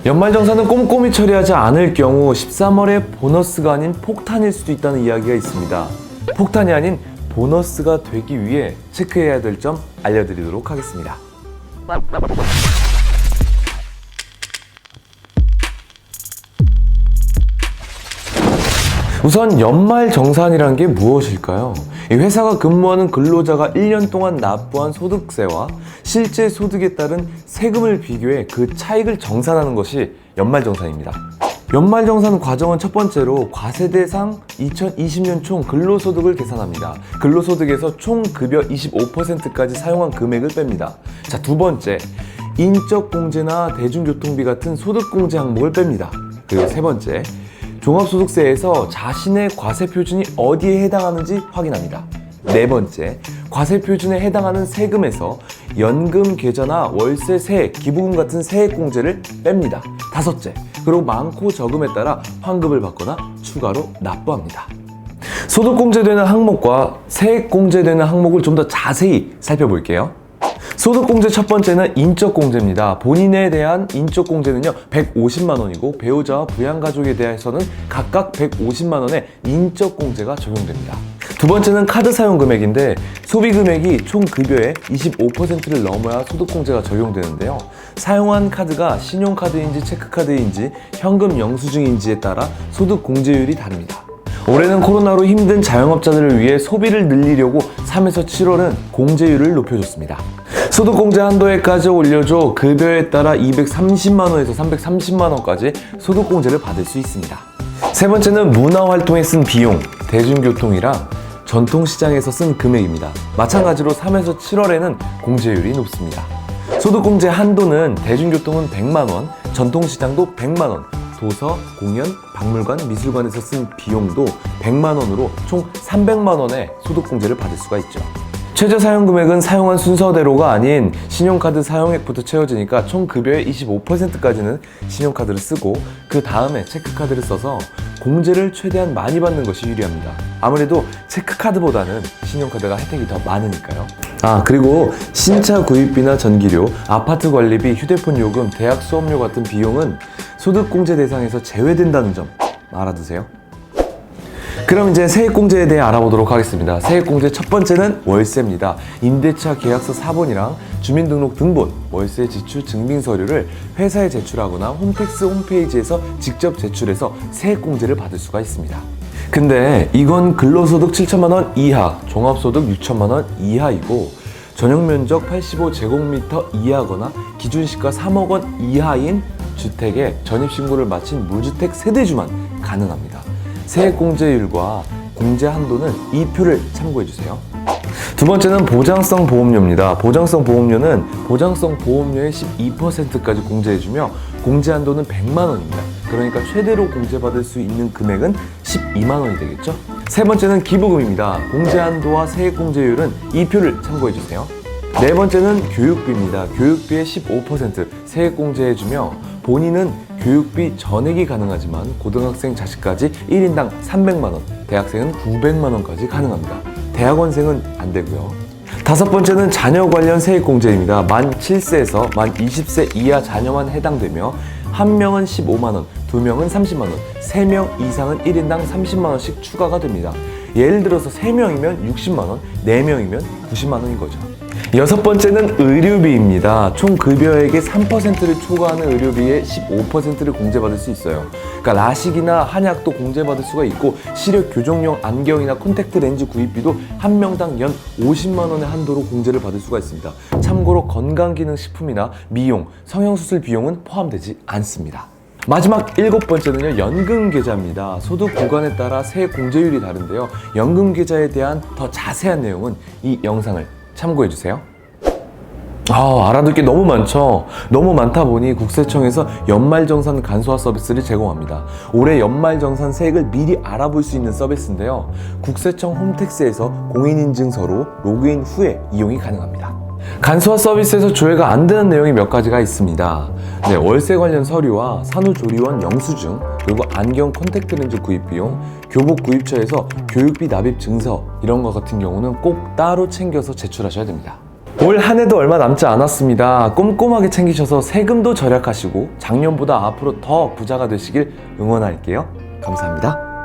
연말정산은 꼼꼼히 처리하지 않을 경우 13월의 보너스가 아닌 폭탄일 수도 있다는 이야기가 있습니다. 폭탄이 아닌 보너스가 되기 위해 체크해야 될 점 알려드리도록 하겠습니다. 우선 연말정산이란 게 무엇일까요? 이 회사가 근무하는 근로자가 1년 동안 납부한 소득세와 실제 소득에 따른 세금을 비교해 그 차익을 정산하는 것이 연말정산입니다. 연말정산 과정은 첫 번째로 과세 대상 2020년 총 근로소득을 계산합니다. 근로소득에서 총 급여 25%까지 사용한 금액을 뺍니다. 자, 두 번째, 인적공제나 대중교통비 같은 소득공제 항목을 뺍니다. 그리고 세 번째, 종합소득세에서 자신의 과세표준이 어디에 해당하는지 확인합니다. 네 번째, 과세표준에 해당하는 세금에서 연금 계좌나 월세, 세액, 기부금 같은 세액공제를 뺍니다. 다섯째, 그리고 많고 적음에 따라 환급을 받거나 추가로 납부합니다. 소득공제되는 항목과 세액공제되는 항목을 좀 더 자세히 살펴볼게요. 소득공제 첫 번째는 인적공제입니다. 본인에 대한 인적공제는요 150만 원이고 배우자와 부양가족에 대해서는 각각 150만 원의 인적공제가 적용됩니다. 두 번째는 카드 사용 금액인데 소비금액이 총 급여의 25%를 넘어야 소득공제가 적용되는데요. 사용한 카드가 신용카드인지 체크카드인지 현금 영수증인지에 따라 소득공제율이 다릅니다. 올해는 코로나로 힘든 자영업자들을 위해 소비를 늘리려고 3에서 7월은 공제율을 높여줬습니다. 소득공제 한도액까지 올려줘 급여에 따라 230만원에서 330만원까지 소득공제를 받을 수 있습니다. 세 번째는 문화활동에 쓴 비용, 대중교통이랑 전통시장에서 쓴 금액입니다. 마찬가지로 3에서 7월에는 공제율이 높습니다. 소득공제 한도는 대중교통은 100만원, 전통시장도 100만원, 도서, 공연, 박물관, 미술관에서 쓴 비용도 100만원으로 총 300만원의 소득공제를 받을 수가 있죠. 최저 사용금액은 사용한 순서대로가 아닌 신용카드 사용액부터 채워지니까 총 급여의 25%까지는 신용카드를 쓰고 그 다음에 체크카드를 써서 공제를 최대한 많이 받는 것이 유리합니다. 아무래도 체크카드보다는 신용카드가 혜택이 더 많으니까요. 그리고 신차 구입비나 전기료, 아파트 관리비, 휴대폰 요금, 대학 수업료 같은 비용은 소득공제 대상에서 제외된다는 점 알아두세요. 그럼 이제 세액공제에 대해 알아보도록 하겠습니다. 세액공제 첫 번째는 월세입니다. 임대차 계약서 사본이랑 주민등록 등본, 월세 지출 증빙 서류를 회사에 제출하거나 홈택스 홈페이지에서 직접 제출해서 세액공제를 받을 수가 있습니다. 근데 이건 근로소득 7천만 원 이하, 종합소득 6천만 원 이하이고 전용면적 85제곱미터 이하거나 기준시가 3억 원 이하인 주택에 전입신고를 마친 무주택 세대주만 가능합니다. 세액공제율과 공제 한도는 이 표를 참고해주세요. 두 번째는 보장성 보험료입니다. 보장성 보험료는 보장성 보험료의 12%까지 공제해주며 공제 한도는 100만 원입니다. 그러니까 최대로 공제받을 수 있는 금액은 12만 원이 되겠죠? 세 번째는 기부금입니다. 공제 한도와 세액공제율은 이 표를 참고해주세요. 네 번째는 교육비입니다. 교육비의 15% 세액공제해주며 본인은 교육비 전액이 가능하지만 고등학생 자식까지 1인당 300만원, 대학생은 900만원까지 가능합니다. 대학원생은 안 되고요. 다섯 번째는 자녀 관련 세액공제입니다. 만 7세에서 만 20세 이하 자녀만 해당되며 한 명은 15만원, 두 명은 30만원, 3명 이상은 1인당 30만원씩 추가가 됩니다. 예를 들어서 3명이면 60만원, 4명이면 90만원인 거죠. 여섯 번째는 의료비입니다. 총 급여액의 3%를 초과하는 의료비의 15%를 공제받을 수 있어요. 그러니까 라식이나 한약도 공제받을 수가 있고 시력 교정용 안경이나 콘택트 렌즈 구입비도 한 명당 연 50만 원의 한도로 공제를 받을 수가 있습니다. 참고로 건강기능식품이나 미용, 성형수술 비용은 포함되지 않습니다. 마지막 일곱 번째는요, 연금계좌입니다. 소득 구간에 따라 세액 공제율이 다른데요. 연금계좌에 대한 더 자세한 내용은 이 영상을 참고해주세요. 알아둘 게 너무 많죠. 너무 많다 보니 국세청에서 연말정산 간소화 서비스를 제공합니다. 올해 연말정산 세액을 미리 알아볼 수 있는 서비스인데요. 국세청 홈택스에서 공인인증서로 로그인 후에 이용이 가능합니다. 간소화 서비스에서 조회가 안 되는 내용이 몇 가지가 있습니다. 월세 관련 서류와 산후조리원 영수증, 그리고 안경 콘택트 렌즈 구입 비용, 교복 구입처에서 교육비 납입 증서 이런 것 같은 경우는 꼭 따로 챙겨서 제출하셔야 됩니다. 올 한 해도 얼마 남지 않았습니다. 꼼꼼하게 챙기셔서 세금도 절약하시고 작년보다 앞으로 더 부자가 되시길 응원할게요. 감사합니다.